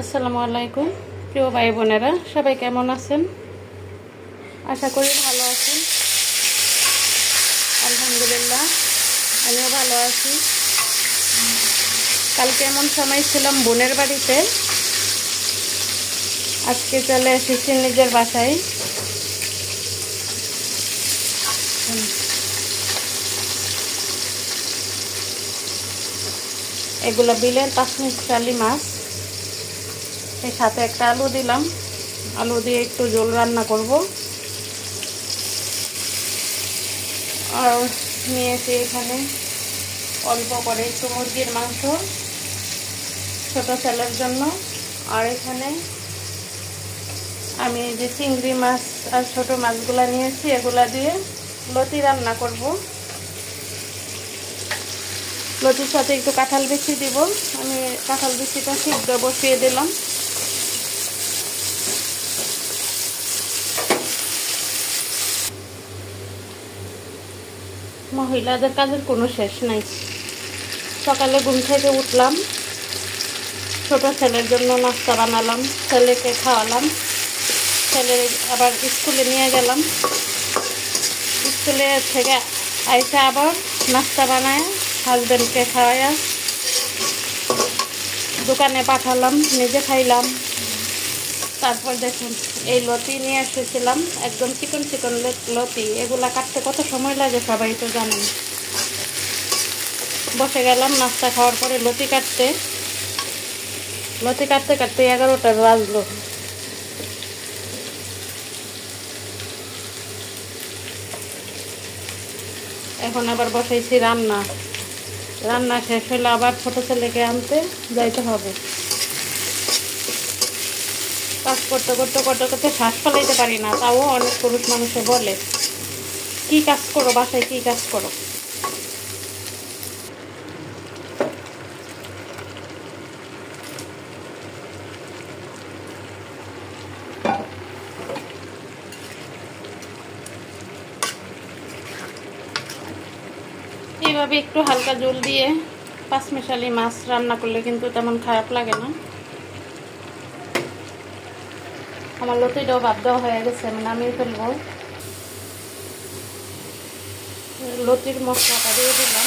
আসসালামু আলাইকুম প্রিয় ভাই বোনেরা, সবাই কেমন আছেন? আশা করি ভালো আছেন। আলহামদুলিল্লাহ, আমিও ভালো আছি। কালকে এমন সময় ছিলাম বোনের বাড়িতে, আজকে চলে এসেছি নিজের বাসায়। এগুলো বিলের পাঁচমিশালি মাছ, এর সাথে একটা আলু দিলাম। আলু দিয়ে একটু ঝোল রান্না করব। আর নিয়েছি এখানে অল্প করে একটু মুরগির মাংস ছোট ছেলের জন্য। আর এখানে আমি যে চিংড়ি মাছ আর ছোট মাছগুলা নিয়েছি, এগুলা দিয়ে লতি রান্না করব। লতির সাথে একটু কাঁঠাল বিচি দিব। আমি কাঁঠাল বিচিটা সিদ্ধ বসিয়ে দিলাম। মহিলাদের কাজের কোনো শেষ নাই। সকালে ঘুম থেকে উঠলাম, ছোট ছেলের জন্য নাস্তা বানালাম, ছেলেকে খাওয়ালাম, ছেলে আবার স্কুলে নিয়ে গেলাম। স্কুলে থেকে আইসা আবার নাস্তা বানায় হাজব্যান্ডকে খাওয়াইয়া দোকানে পাঠালাম, নিজে খাইলাম। তারপর দেখুন এই লতি নিয়ে এসেছিলাম, একদম চিকন চিকন লতি। এগুলা কাটতে কত সময় লাগে সবাই তো জানেন। বসে গেলাম নাস্তা খাওয়ার পরে লতি কাটতে। লতি কাটতে কাটতে 11টা বাজলো। এখন আবার বসাইছি রান্না। রান্না শেষ হলে আবার ছোট ছেলেকে আনতে যাইতে হবে। কাজ করতে করতে করতে করতে শ্বাস ফেলাইতে পারি না। তাও অনেক পুরুষ মানুষে বলে, কি কাজ করো বাসায়, কি কাজ করো। এইভাবে একটু হালকা জল দিয়ে পাঁচমিশালি মাছ রান্না করলে কিন্তু তেমন খারাপ লাগে না। আমার লতিটাও ভাত দেওয়া হয়ে গেছে, আমি নামিয়ে ফেলবো। লতির মশলাটা দিয়ে দিলাম।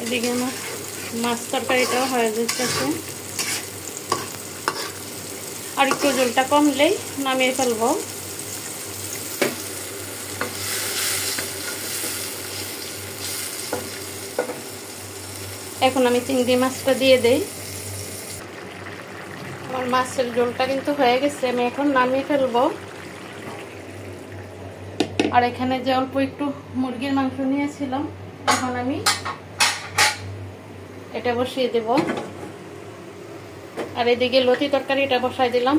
এদিকে আমার মাছ তরকারিটাও হয়ে যাচ্ছে। আর একটু ঝোলটা কমলেই নামিয়ে ফেলবো। এখন আমি চিংড়ি মাছটা দিয়ে দেই। আমার মাছের ঝোলটা কিন্তু হয়ে গেছে, আমি এখন নামিয়ে ফেলবো। আর এখানে যে অল্প একটু মুরগির মাংস নিয়েছিলাম, এখন আমি এটা বসিয়ে দেব। আর এদিকে লতি তরকারিটা বসাই দিলাম।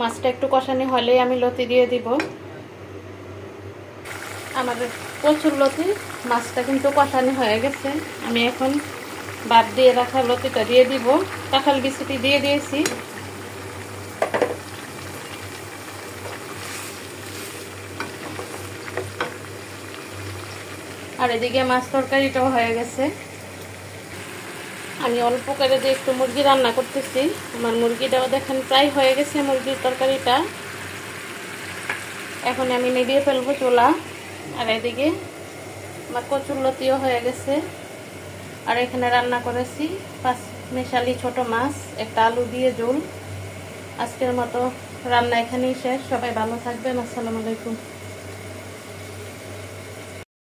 মাছটা একটু কষানি হলেই আমি লতি দিয়ে দিব। আমার প্রচুর লতি, মাছটা কিন্তু কষানি হয়ে গেছে। আমি এখন বাদ দিয়ে রাখা লতিটা দিয়ে দিব। কাঁঠাল বিচিটি দিয়ে দিয়েছি। আর এদিকে মাছ তরকারিটাও হয়ে গেছে। আমি অল্প করে দিয়ে একটু মুরগি রান্না করতেছি। আমার মুরগিটাও দেখেন প্রায় হয়ে গেছে, মুরগির তরকারিটা। এখন আমি নিভিয়ে ফেলবো চুলা। আর এদিকে আমার কচুর লতিও হয়ে গেছে। আর এখানে রান্না করেছি পাঁচমিশালি ছোট মাছ, একটা আলু দিয়ে ঝোল। আজকের মতো রান্না এখানেই শেষ। সবাই ভালো থাকবেন। আসসালামু আলাইকুম।